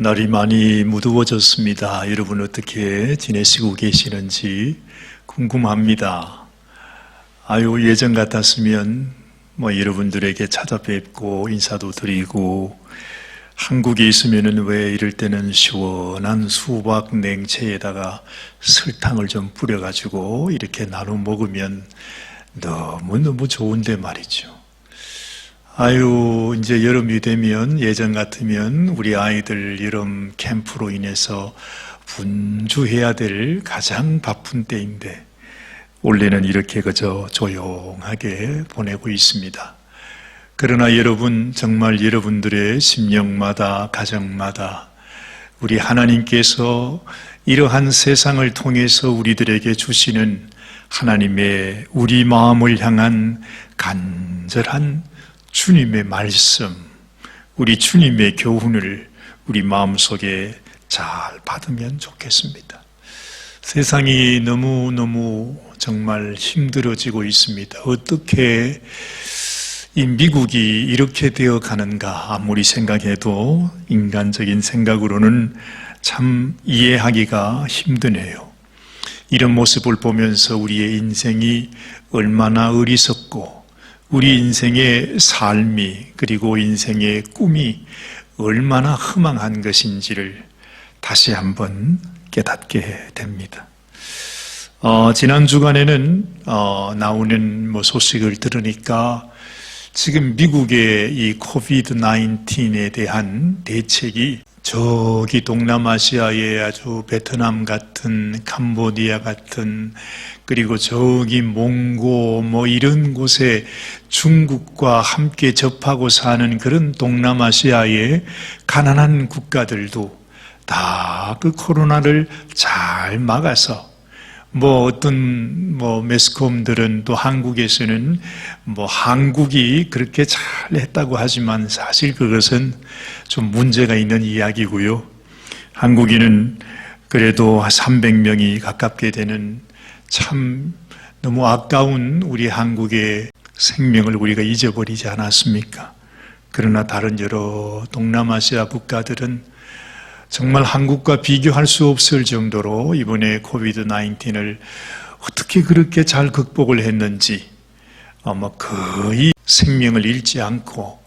날이 많이 무더워졌습니다. 여러분 어떻게 지내시고 계시는지 궁금합니다. 예전 같았으면 여러분들에게 찾아뵙고 인사도 드리고, 한국에 있으면은 왜 이럴 때는 시원한 수박 냉채에다가 설탕을 좀 뿌려가지고 이렇게 나눠 먹으면 너무너무 좋은데 말이죠. 이제 여름이 되면, 예전 같으면 우리 아이들 여름 캠프로 인해서 분주해야 될 가장 바쁜 때인데, 원래는 이렇게 그저 조용하게 보내고 있습니다. 그러나 여러분, 정말 여러분들의 심령마다, 가정마다 우리 하나님께서 이러한 세상을 통해서 우리들에게 주시는 하나님의 우리 마음을 향한 간절한 주님의 말씀, 우리 주님의 교훈을 우리 마음속에 잘 받으면 좋겠습니다. 세상이 너무너무 정말 힘들어지고 있습니다. 어떻게 이 미국이 이렇게 되어 가는가, 아무리 생각해도 인간적인 생각으로는 참 이해하기가 힘드네요. 이런 모습을 보면서 우리의 인생이 얼마나 어리석고, 우리 인생의 삶이, 그리고 인생의 꿈이 얼마나 허망한 것인지를 다시 한번 깨닫게 됩니다. 지난 주간에는 나오는 소식을 들으니까 지금 미국의 이 코비드-19에 대한 대책이 저기 동남아시아의 아주 베트남 같은, 캄보디아 같은, 그리고 저기 몽고 이런 곳에 중국과 함께 접하고 사는 그런 동남아시아의 가난한 국가들도 다 그 코로나를 잘 막아서, 어떤 매스컴들은 또 한국에서는 한국이 그렇게 잘 했다고 하지만 사실 그것은 좀 문제가 있는 이야기고요. 한국인은 그래도 300명이 가깝게 되는 참 너무 아까운 우리 한국의 생명을 우리가 잊어버리지 않았습니까? 그러나 다른 여러 동남아시아 국가들은 정말 한국과 비교할 수 없을 정도로 이번에 코비드-19을 어떻게 그렇게 잘 극복을 했는지, 거의 생명을 잃지 않고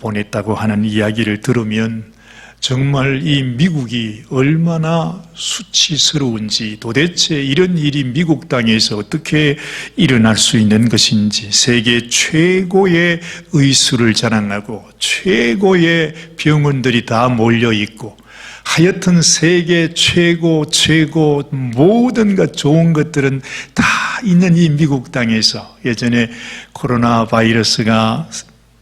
보냈다고 하는 이야기를 들으면 정말 이 미국이 얼마나 수치스러운지, 도대체 이런 일이 미국 땅에서 어떻게 일어날 수 있는 것인지, 세계 최고의 의술을 자랑하고 최고의 병원들이 다 몰려있고, 하여튼 세계 최고 모든 것 좋은 것들은 다 있는 이 미국 땅에서, 예전에 코로나 바이러스가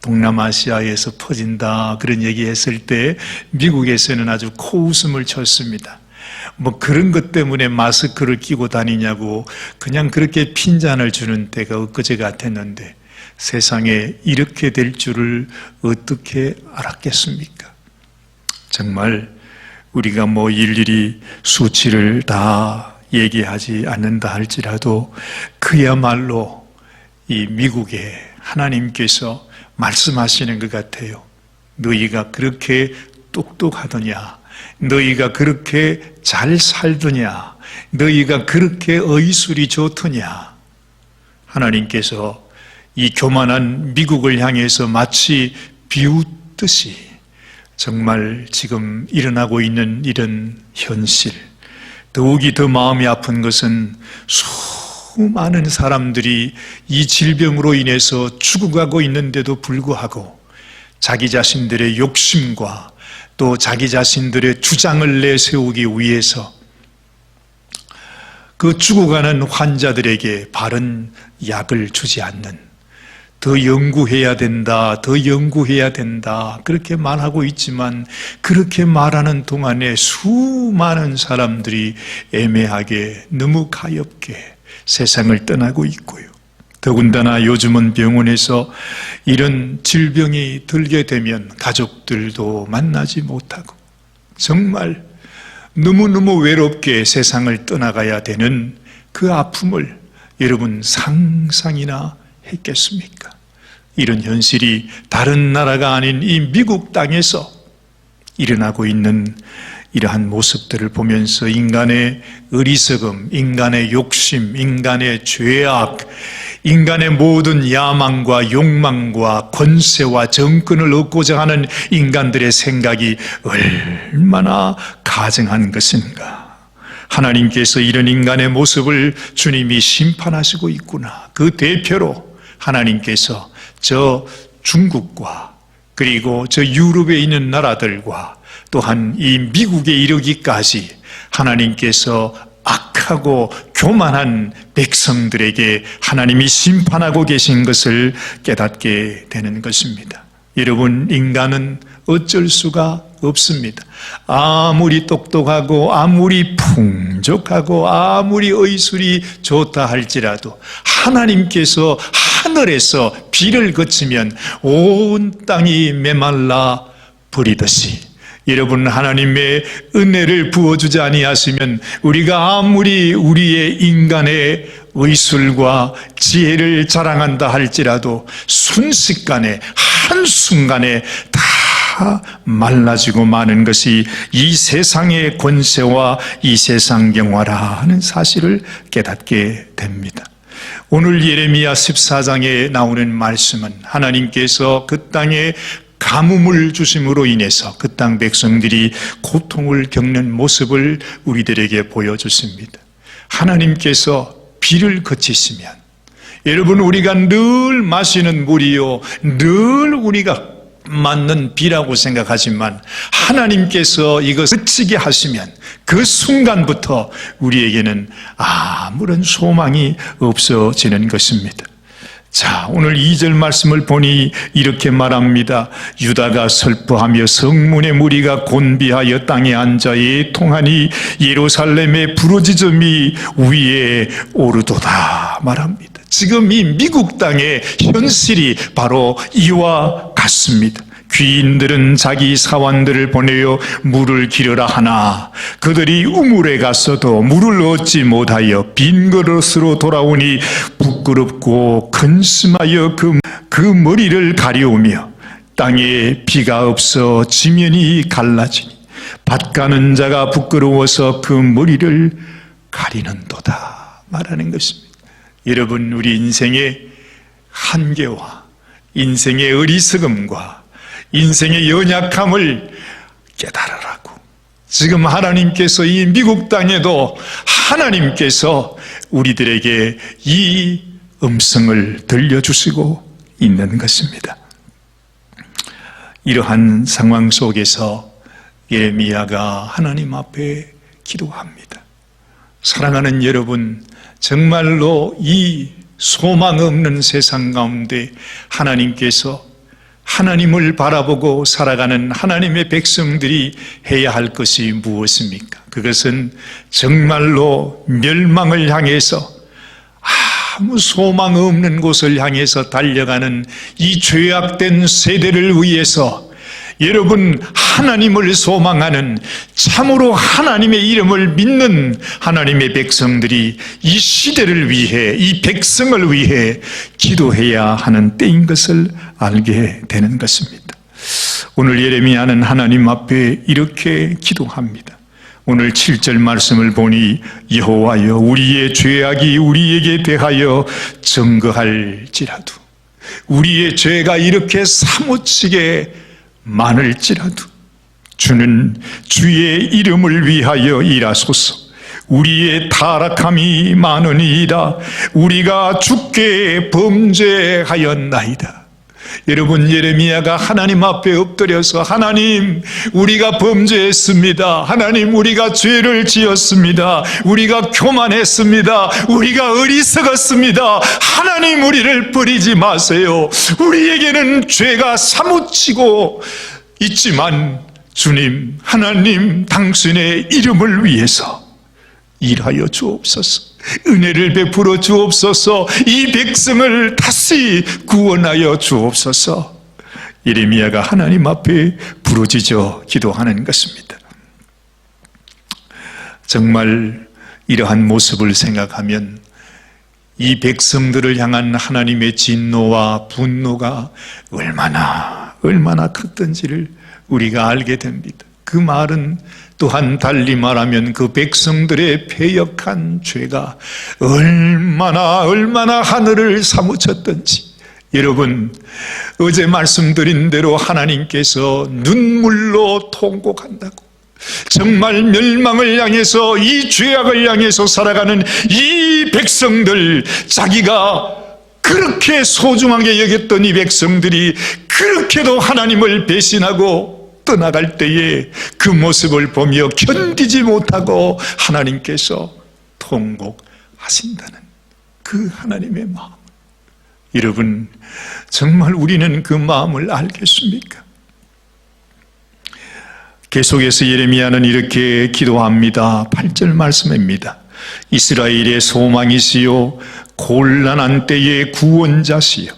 동남아시아에서 퍼진다 그런 얘기했을 때 미국에서는 아주 코웃음을 쳤습니다. 그런 것 때문에 마스크를 끼고 다니냐고 그냥 그렇게 핀잔을 주는 때가 엊그제 같았는데, 세상에 이렇게 될 줄을 어떻게 알았겠습니까? 정말 우리가 일일이 수치를 다 얘기하지 않는다 할지라도 그야말로 이 미국에 하나님께서 말씀하시는 것 같아요. 너희가 그렇게 똑똑하더냐, 너희가 그렇게 잘 살더냐, 너희가 그렇게 의술이 좋더냐. 하나님께서 이 교만한 미국을 향해서 마치 비웃듯이 정말 지금 일어나고 있는 이런 현실, 더욱이 더 마음이 아픈 것은 수많은 사람들이 이 질병으로 인해서 죽어가고 있는데도 불구하고 자기 자신들의 욕심과 또 자기 자신들의 주장을 내세우기 위해서 그 죽어가는 환자들에게 바른 약을 주지 않는, 더 연구해야 된다, 그렇게 말하고 있지만, 그렇게 말하는 동안에 수많은 사람들이 애매하게, 너무 가엾게 세상을 떠나고 있고요. 더군다나 요즘은 병원에서 이런 질병이 들게 되면 가족들도 만나지 못하고 정말 너무너무 외롭게 세상을 떠나가야 되는 그 아픔을 여러분 상상이나 했겠습니까? 이런 현실이 다른 나라가 아닌 이 미국 땅에서 일어나고 있는 이러한 모습들을 보면서 인간의 어리석음, 인간의 욕심, 인간의 죄악, 인간의 모든 야망과 욕망과 권세와 정권을 얻고자 하는 인간들의 생각이 얼마나 가증한 것인가. 하나님께서 이런 인간의 모습을 주님이 심판하시고 있구나. 그 대표로 하나님께서 저 중국과 그리고 저 유럽에 있는 나라들과 또한 이 미국에 이르기까지 하나님께서 악하고 교만한 백성들에게 하나님이 심판하고 계신 것을 깨닫게 되는 것입니다. 여러분, 인간은 어쩔 수가 없습니다. 아무리 똑똑하고 아무리 풍족하고 아무리 의술이 좋다 할지라도 하나님께서 하늘에서 비를 그치면 온 땅이 메말라 버리듯이 여러분, 하나님의 은혜를 부어주지 아니하시면 우리가 아무리 우리의 인간의 의술과 지혜를 자랑한다 할지라도 순식간에 한순간에 다 말라지고 마는 것이 이 세상의 권세와 이 세상 경화라 하는 사실을 깨닫게 됩니다. 오늘 예레미야 14장에 나오는 말씀은 하나님께서 그 땅에 가뭄을 주심으로 인해서 그 땅 백성들이 고통을 겪는 모습을 우리들에게 보여줬습니다. 하나님께서 비를 그치시면 여러분, 우리가 늘 마시는 물이요, 늘 우리가 맞는 비라고 생각하지만 하나님께서 이것을 그치게 하시면 그 순간부터 우리에게는 아무런 소망이 없어지는 것입니다. 자, 오늘 2절 말씀을 보니 이렇게 말합니다. 유다가 슬퍼하며 성문의 무리가 곤비하여 땅에 앉아 애통하니 예루살렘의 부르짖음이 위에 오르도다 말합니다. 지금 이 미국 땅의 현실이 바로 이와 같습니다. 귀인들은 자기 사환들을 보내어 물을 기르라 하나 그들이 우물에 갔어도 물을 얻지 못하여 빈 그릇으로 돌아오니 부끄럽고 근심하여 그 머리를 가려우며 땅에 비가 없어 지면이 갈라지니 밭 가는 자가 부끄러워서 그 머리를 가리는도다 말하는 것입니다. 여러분, 우리 인생의 한계와 인생의 어리석음과 인생의 연약함을 깨달으라고 지금 하나님께서 이 미국 땅에도 하나님께서 우리들에게 이 음성을 들려주시고 있는 것입니다. 이러한 상황 속에서 예레미야가 하나님 앞에 기도합니다. 사랑하는 여러분, 정말로 이 소망 없는 세상 가운데 하나님께서 하나님을 바라보고 살아가는 하나님의 백성들이 해야 할 것이 무엇입니까? 그것은 정말로 멸망을 향해서 아무 소망 없는 곳을 향해서 달려가는 이 죄악된 세대를 위해서 여러분, 하나님을 소망하는 참으로 하나님의 이름을 믿는 하나님의 백성들이 이 시대를 위해, 이 백성을 위해 기도해야 하는 때인 것을 알게 되는 것입니다. 오늘 예레미야는 하나님 앞에 이렇게 기도합니다. 오늘 7절 말씀을 보니 여호와여, 우리의 죄악이 우리에게 대하여 증거할지라도, 우리의 죄가 이렇게 사무치게 많을지라도 주는 주의 이름을 위하여 일하소서. 우리의 타락함이 많으니이다. 우리가 주께 범죄하였나이다. 여러분, 예레미야가 하나님 앞에 엎드려서 하나님, 우리가 범죄했습니다. 하나님, 우리가 죄를 지었습니다. 우리가 교만했습니다. 우리가 어리석었습니다. 하나님, 우리를 버리지 마세요. 우리에게는 죄가 사무치고 있지만 주님, 하나님, 당신의 이름을 위해서 일하여 주옵소서. 은혜를 베풀어 주옵소서. 이 백성을 다시 구원하여 주옵소서. 예레미야가 하나님 앞에 부르짖어 기도하는 것입니다. 정말 이러한 모습을 생각하면 이 백성들을 향한 하나님의 진노와 분노가 얼마나 컸던지를 우리가 알게 됩니다. 그 말은 또한 달리 말하면 그 백성들의 패역한 죄가 얼마나 하늘을 사무쳤던지. 여러분, 어제 말씀드린 대로 하나님께서 눈물로 통곡한다고, 정말 멸망을 향해서, 이 죄악을 향해서 살아가는 이 백성들, 자기가 그렇게 소중하게 여겼던 이 백성들이 그렇게도 하나님을 배신하고 떠나갈 때에 그 모습을 보며 견디지 못하고 하나님께서 통곡하신다는 그 하나님의 마음. 여러분, 정말 우리는 그 마음을 알겠습니까? 계속해서 예레미야는 이렇게 기도합니다. 8절 말씀입니다. 이스라엘의 소망이시요 곤란한 때의 구원자시요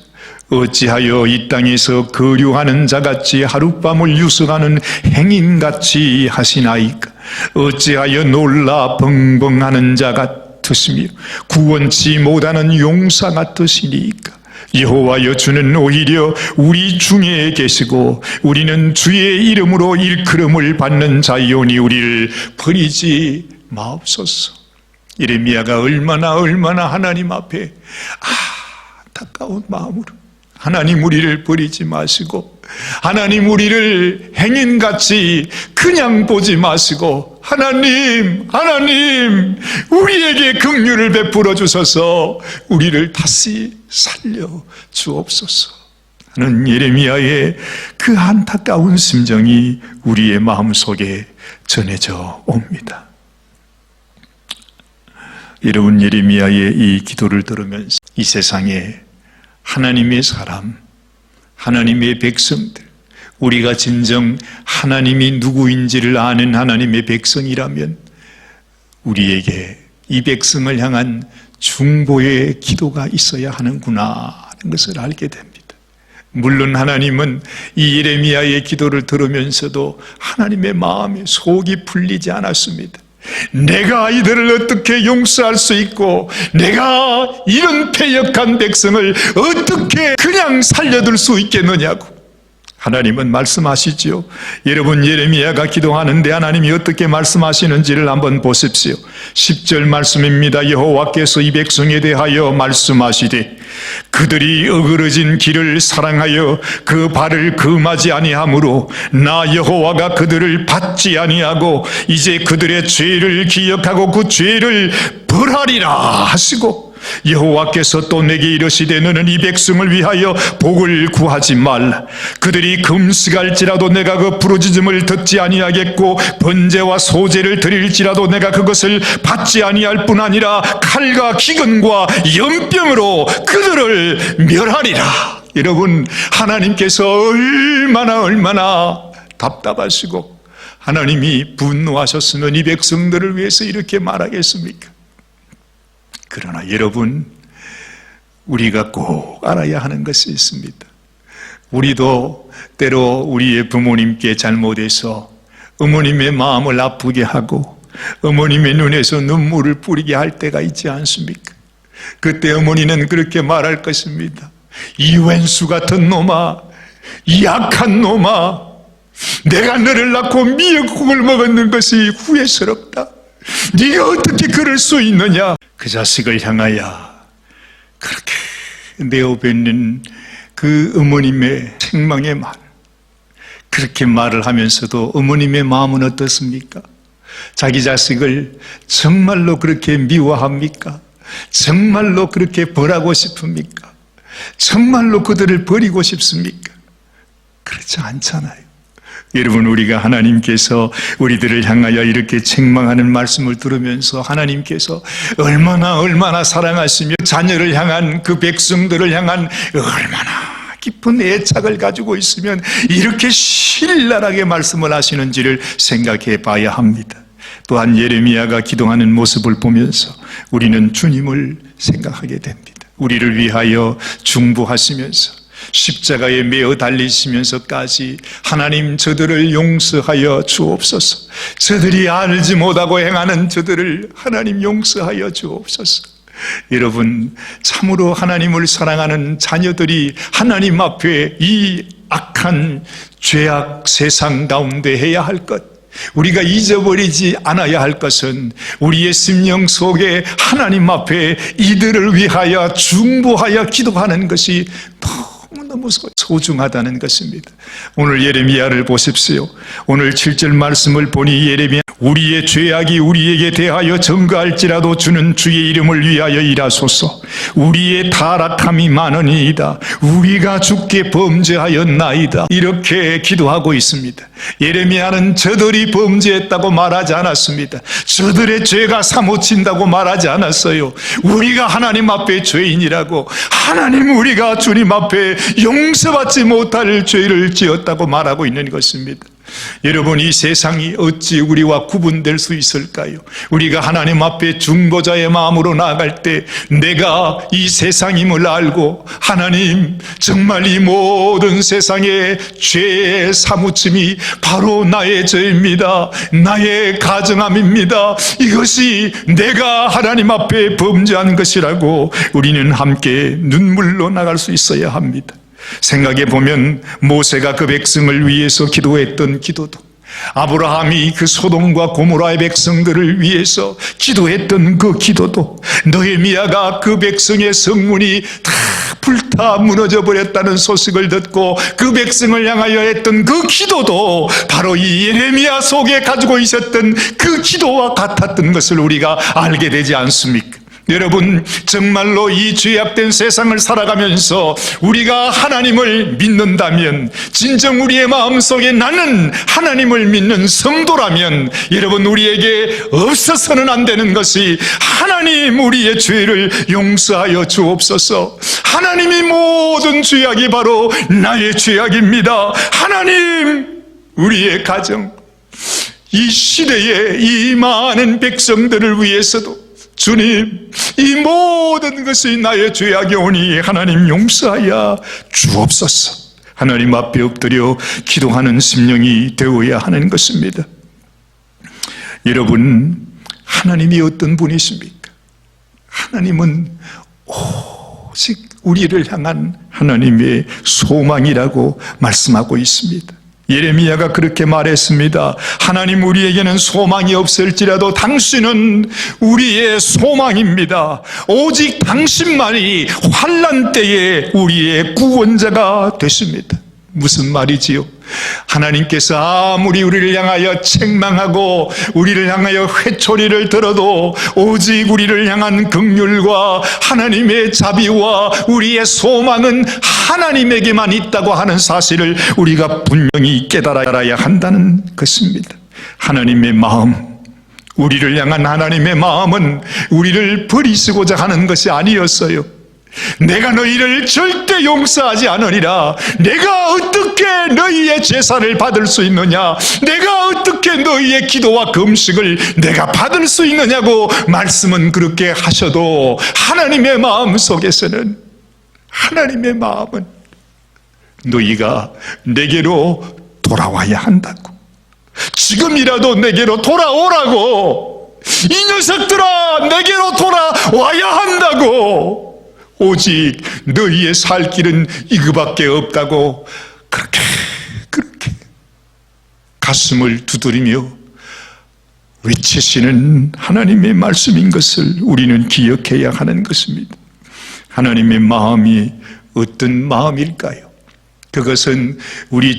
어찌하여 이 땅에서 거류하는 자같이 하룻밤을 유성하는 행인같이 하시나이까? 어찌하여 놀라 벙벙하는 자 같으시며 구원치 못하는 용사 같으시니까? 여호와여, 주는 오히려 우리 중에 계시고 우리는 주의 이름으로 일컬음을 받는 자이오니 우리를 버리지 마옵소서. 예레미야가 얼마나 하나님 앞에 안타까운 마음으로, 하나님 우리를 버리지 마시고, 하나님 우리를 행인같이 그냥 보지 마시고, 하나님 우리에게 긍휼을 베풀어 주셔서 우리를 다시 살려 주옵소서 하는 예레미야의 그 안타까운 심정이 우리의 마음속에 전해져 옵니다. 여러분, 예레미야의 이 기도를 들으면서 이 세상에 하나님의 사람, 하나님의 백성들, 우리가 진정 하나님이 누구인지를 아는 하나님의 백성이라면 우리에게 이 백성을 향한 중보의 기도가 있어야 하는구나 하는 것을 알게 됩니다. 물론 하나님은 이 예레미야의 기도를 들으면서도 하나님의 마음에 속이 풀리지 않았습니다. 내가 이들을 어떻게 용서할 수 있고, 내가 이런 패역한 백성을 어떻게 그냥 살려둘 수 있겠느냐고 하나님은 말씀하시지요. 여러분, 예레미야가 기도하는데 하나님이 어떻게 말씀하시는지를 한번 보십시오. 10절 말씀입니다. 여호와께서 이 백성에 대하여 말씀하시되 그들이 어그러진 길을 사랑하여 그 발을 금하지 아니하므로 나 여호와가 그들을 받지 아니하고 이제 그들의 죄를 기억하고 그 죄를 벌하리라 하시고, 여호와께서 또 내게 이르시되 너는 이 백성을 위하여 복을 구하지 말라. 그들이 금식할지라도 내가 그 부르짖음을 듣지 아니하겠고 번제와 소제를 드릴지라도 내가 그것을 받지 아니할 뿐 아니라 칼과 기근과 연병으로 그들을 멸하리라. 여러분, 하나님께서 얼마나 답답하시고 하나님이 분노하셨으면 이 백성들을 위해서 이렇게 말하겠습니까? 그러나 여러분, 우리가 꼭 알아야 하는 것이 있습니다. 우리도 때로 우리의 부모님께 잘못해서 어머님의 마음을 아프게 하고 어머님의 눈에서 눈물을 뿌리게 할 때가 있지 않습니까? 그때 어머니는 그렇게 말할 것입니다. 이 왼수 같은 놈아, 이 약한 놈아, 내가 너를 낳고 미역국을 먹었는 것이 후회스럽다. 네가 어떻게 그럴 수 있느냐? 그 자식을 향하여 그렇게 내어뱉는 그 어머님의 책망의 말, 그렇게 말을 하면서도 어머님의 마음은 어떻습니까? 자기 자식을 정말로 그렇게 미워합니까? 정말로 그렇게 벌하고 싶습니까? 정말로 그들을 버리고 싶습니까? 그렇지 않잖아요. 여러분, 우리가 하나님께서 우리들을 향하여 이렇게 책망하는 말씀을 들으면서 하나님께서 얼마나 사랑하시며 자녀를 향한, 그 백성들을 향한 얼마나 깊은 애착을 가지고 있으면 이렇게 신랄하게 말씀을 하시는지를 생각해 봐야 합니다. 또한 예레미야가 기도하는 모습을 보면서 우리는 주님을 생각하게 됩니다. 우리를 위하여 중보하시면서 십자가에 매어 달리시면서까지 하나님, 저들을 용서하여 주옵소서. 저들이 알지 못하고 행하는 저들을 하나님 용서하여 주옵소서. 여러분, 참으로 하나님을 사랑하는 자녀들이 하나님 앞에 이 악한 죄악 세상 가운데 해야 할 것, 우리가 잊어버리지 않아야 할 것은 우리의 심령 속에 하나님 앞에 이들을 위하여 중보하여 기도하는 것이 너무너무 소중하다는 것입니다. 오늘 예레미야를 보십시오. 오늘 7절 말씀을 보니 예레미야, 우리의 죄악이 우리에게 대하여 증거할지라도 주는 주의 이름을 위하여 일하소서. 우리의 타락함이 많으니이다. 우리가 주께 범죄하였나이다. 이렇게 기도하고 있습니다. 예레미야는 저들이 범죄했다고 말하지 않았습니다. 저들의 죄가 사무친다고 말하지 않았어요. 우리가 하나님 앞에 죄인이라고, 하나님 우리가 주님 앞에 용서받지 못할 죄를 지었다고 말하고 있는 것입니다. 여러분, 이 세상이 어찌 우리와 구분될 수 있을까요? 우리가 하나님 앞에 중보자의 마음으로 나아갈 때 내가 이 세상임을 알고, 하나님 정말 이 모든 세상의 죄의 사무침이 바로 나의 죄입니다, 나의 가정함입니다, 이것이 내가 하나님 앞에 범죄한 것이라고 우리는 함께 눈물로 나갈 수 있어야 합니다. 생각해 보면 모세가 그 백성을 위해서 기도했던 기도도, 아브라함이 그 소돔과 고모라의 백성들을 위해서 기도했던 그 기도도, 느헤미야가 그 백성의 성문이 다 불타 무너져 버렸다는 소식을 듣고 그 백성을 향하여 했던 그 기도도 바로 이 예레미야 속에 가지고 있었던 그 기도와 같았던 것을 우리가 알게 되지 않습니까? 여러분, 정말로 이 죄악된 세상을 살아가면서 우리가 하나님을 믿는다면, 진정 우리의 마음속에 나는 하나님을 믿는 성도라면, 여러분, 우리에게 없어서는 안 되는 것이 하나님 우리의 죄를 용서하여 주옵소서. 하나님이 모든 죄악이 바로 나의 죄악입니다. 하나님, 우리의 가정, 이 시대에 이 많은 백성들을 위해서도 주님, 이 모든 것이 나의 죄악이오니 하나님 용서하여 주옵소서. 하나님 앞에 엎드려 기도하는 심령이 되어야 하는 것입니다. 여러분, 하나님이 어떤 분이십니까? 하나님은 오직 우리를 향한 하나님의 소망이라고 말씀하고 있습니다. 예레미야가 그렇게 말했습니다. 하나님, 우리에게는 소망이 없을지라도 당신은 우리의 소망입니다. 오직 당신만이 환난 때에 우리의 구원자가 되십니다. 무슨 말이지요? 하나님께서 아무리 우리를 향하여 책망하고 우리를 향하여 회초리를 들어도 오직 우리를 향한 긍휼과 하나님의 자비와 우리의 소망은 하나님에게만 있다고 하는 사실을 우리가 분명히 깨달아야 한다는 것입니다. 하나님의 마음, 우리를 향한 하나님의 마음은 우리를 버리시고자 하는 것이 아니었어요. 내가 너희를 절대 용서하지 않으리라. 내가 어떻게 너희의 제사를 받을 수 있느냐? 내가 어떻게 너희의 기도와 금식을 내가 받을 수 있느냐고 말씀은 그렇게 하셔도, 하나님의 마음 속에서는, 하나님의 마음은 너희가 내게로 돌아와야 한다고, 지금이라도 내게로 돌아오라고, 이 녀석들아 내게로 돌아와야 한다고, 오직 너희의 살 길은 이거밖에 없다고 그렇게 가슴을 두드리며 외치시는 하나님의 말씀인 것을 우리는 기억해야 하는 것입니다. 하나님의 마음이 어떤 마음일까요? 그것은 우리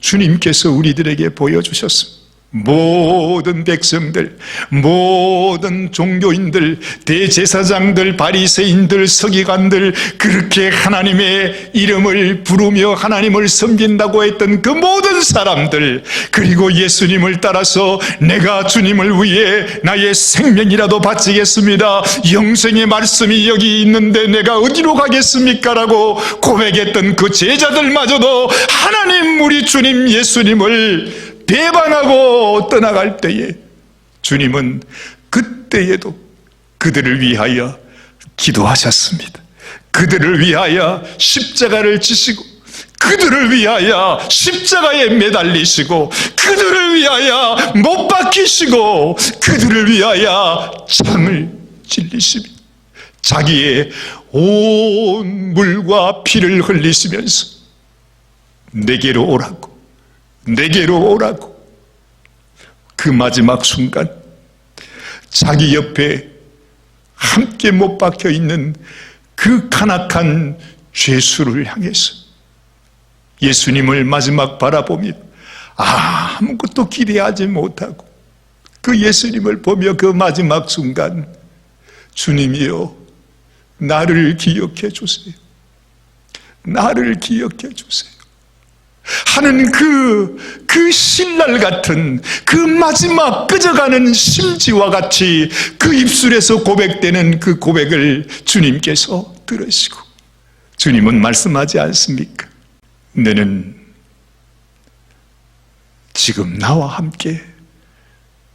주님께서 우리들에게 보여주셨습니다. 모든 백성들, 모든 종교인들, 대제사장들, 바리새인들, 서기관들, 그렇게 하나님의 이름을 부르며 하나님을 섬긴다고 했던 그 모든 사람들, 그리고 예수님을 따라서 내가 주님을 위해 나의 생명이라도 바치겠습니다, 영생의 말씀이 여기 있는데 내가 어디로 가겠습니까? 라고 고백했던 그 제자들마저도 하나님 우리 주님 예수님을 배반하고 떠나갈 때에 주님은 그때에도 그들을 위하여 기도하셨습니다. 그들을 위하여 십자가를 지시고, 그들을 위하여 십자가에 매달리시고, 그들을 위하여 못 박히시고, 그들을 위하여 창을 찔리시며 자기의 온 물과 피를 흘리시면서 내게로 오라고, 내게로 오라고. 그 마지막 순간 자기 옆에 함께 못 박혀 있는 그 간악한 죄수를 향해서 예수님을 마지막 바라보며 아무것도 기대하지 못하고 그 예수님을 보며 그 마지막 순간 주님이여 나를 기억해 주세요, 나를 기억해 주세요 하는 그 신랄 같은 그 마지막 꺼져가는 심지와 같이 그 입술에서 고백되는 그 고백을 주님께서 들으시고 주님은 말씀하지 않습니까? 너는 지금 나와 함께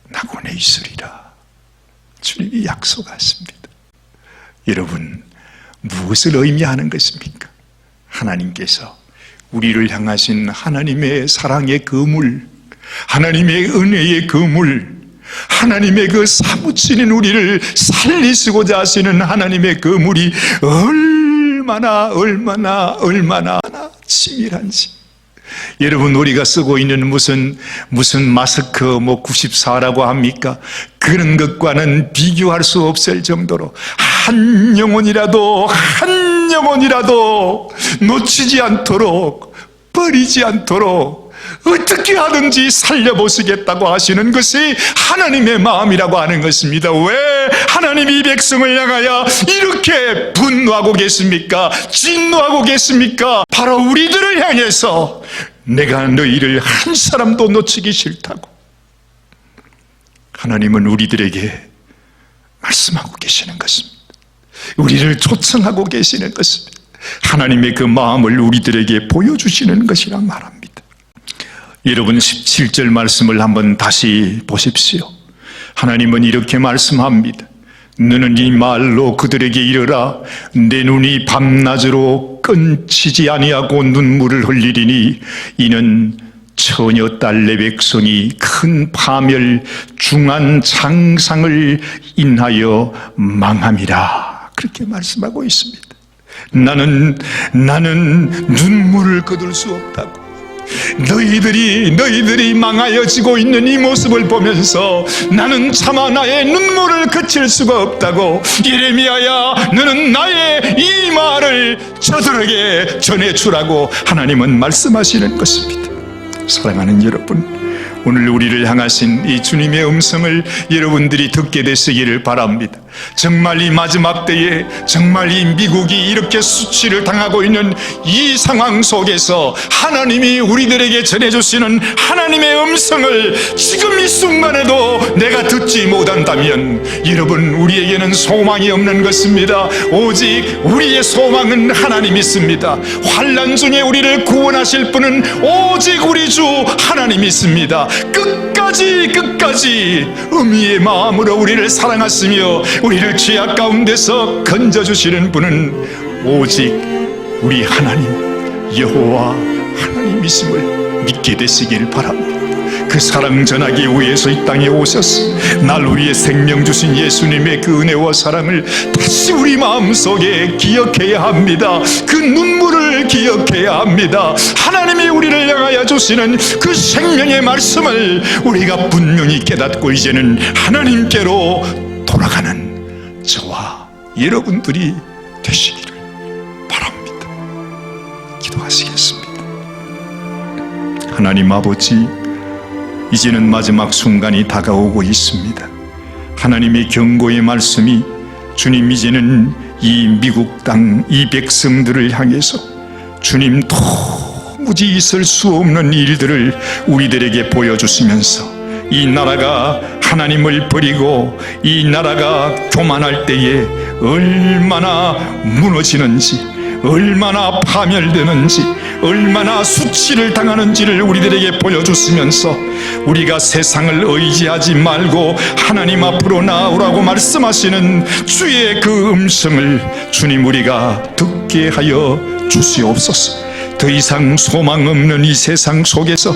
낙원에 있으리라. 주님이 약속하십니다. 여러분, 무엇을 의미하는 것입니까? 하나님께서 우리를 향하신 하나님의 사랑의 그물, 하나님의 은혜의 그물, 하나님의 그 사무치는 우리를 살리시고자 하시는 하나님의 그물이 얼마나 치밀한지. 여러분, 우리가 쓰고 있는 무슨 마스크 94라고 합니까? 그런 것과는 비교할 수 없을 정도로 한 영혼이라도 놓치지 않도록, 버리지 않도록 어떻게 하든지 살려보시겠다고 하시는 것이 하나님의 마음이라고 하는 것입니다. 왜 하나님이 이 백성을 향하여 이렇게 분노하고 계십니까? 진노하고 계십니까? 바로 우리들을 향해서 내가 너희를 한 사람도 놓치기 싫다고 하나님은 우리들에게 말씀하고 계시는 것입니다. 우리를 초청하고 계시는 것입니다. 하나님의 그 마음을 우리들에게 보여주시는 것이라 말합니다. 여러분, 17절 말씀을 한번 다시 보십시오. 하나님은 이렇게 말씀합니다. 너는 이 말로 그들에게 이르라. 내 눈이 밤낮으로 끊치지 아니하고 눈물을 흘리리니 이는 처녀 딸 내 백성이 큰 파멸 중한 장상을 인하여 망함이라. 그렇게 말씀하고 있습니다. 나는 눈물을 거둘 수 없다고. 너희들이 망하여지고 있는 이 모습을 보면서 나는 차마 나의 눈물을 그칠 수가 없다고. 예레미야야, 너는 나의 이 말을 저들에게 전해주라고 하나님은 말씀하시는 것입니다. 사랑하는 여러분, 오늘 우리를 향하신 이 주님의 음성을 여러분들이 듣게 되시기를 바랍니다. 정말 이 마지막 때에 정말 이 미국이 이렇게 수치를 당하고 있는 이 상황 속에서 하나님이 우리들에게 전해주시는 하나님의 음성을 지금 이 순간에도 내가 듣지 못한다면 여러분, 우리에게는 소망이 없는 것입니다. 오직 우리의 소망은 하나님이 있습니다. 환난 중에 우리를 구원하실 분은 오직 우리 주 하나님이 있습니다. 끝까지 의미의 마음으로 우리를 사랑하시며 우리를 죄악 가운데서 건져주시는 분은 오직 우리 하나님 여호와 하나님이심을 믿게 되시길 바랍니다. 그 사랑 전하기 위해서 이 땅에 오셨어. 날 위해 생명 주신 예수님의 그 은혜와 사랑을 다시 우리 마음속에 기억해야 합니다. 그 눈물을 기억해야 합니다. 하나님이 우리를 향하여 주시는 그 생명의 말씀을 우리가 분명히 깨닫고 이제는 하나님께로 돌아가는 저와 여러분들이 되시기를 바랍니다. 기도하시겠습니다. 하나님 아버지, 이제는 마지막 순간이 다가오고 있습니다. 하나님의 경고의 말씀이 주님, 이제는 이 미국 땅 이 백성들을 향해서 주님 도무지 있을 수 없는 일들을 우리들에게 보여주시면서 이 나라가 하나님을 버리고 이 나라가 교만할 때에 얼마나 무너지는지, 얼마나 파멸되는지, 얼마나 수치를 당하는지를 우리들에게 보여주시면서 우리가 세상을 의지하지 말고 하나님 앞으로 나오라고 말씀하시는 주의 그 음성을 주님 우리가 듣게 하여 주시옵소서. 더 이상 소망 없는 이 세상 속에서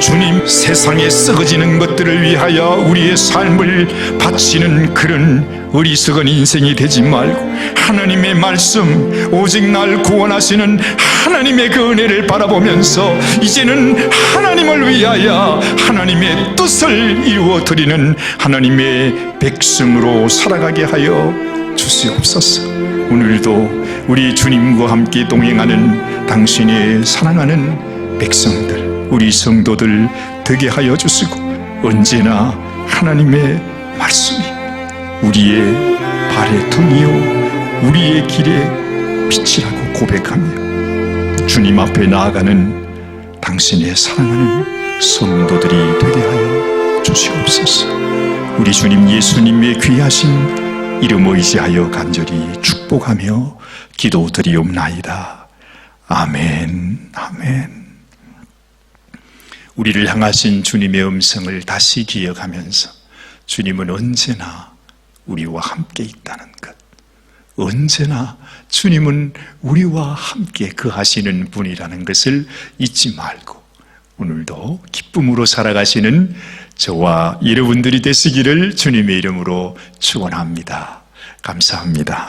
주님, 세상에 썩어지는 것들을 위하여 우리의 삶을 바치는 그런 어리석은 인생이 되지 말고 하나님의 말씀, 오직 날 구원하시는 하나님의 그 은혜를 바라보면서 이제는 하나님을 위하여 하나님의 뜻을 이루어 드리는 하나님의 백성으로 살아가게 하여 주시옵소서. 오늘도 우리 주님과 함께 동행하는 당신의 사랑하는 백성들, 우리 성도들 되게 하여 주시고 언제나 하나님의 말씀이 우리의 발의 등이요 우리의 길의 빛이라고 고백하며 주님 앞에 나아가는 당신의 사랑하는 성도들이 되게 하여 주시옵소서. 우리 주님 예수님의 귀하신 이름 의지하여 간절히 축복하며 기도드리옵나이다. 아멘, 아멘. 우리를 향하신 주님의 음성을 다시 기억하면서 주님은 언제나 우리와 함께 있다는 것, 언제나 주님은 우리와 함께 거하시는 분이라는 것을 잊지 말고 오늘도 기쁨으로 살아가시는 저와 여러분들이 되시기를 주님의 이름으로 축원합니다. 감사합니다.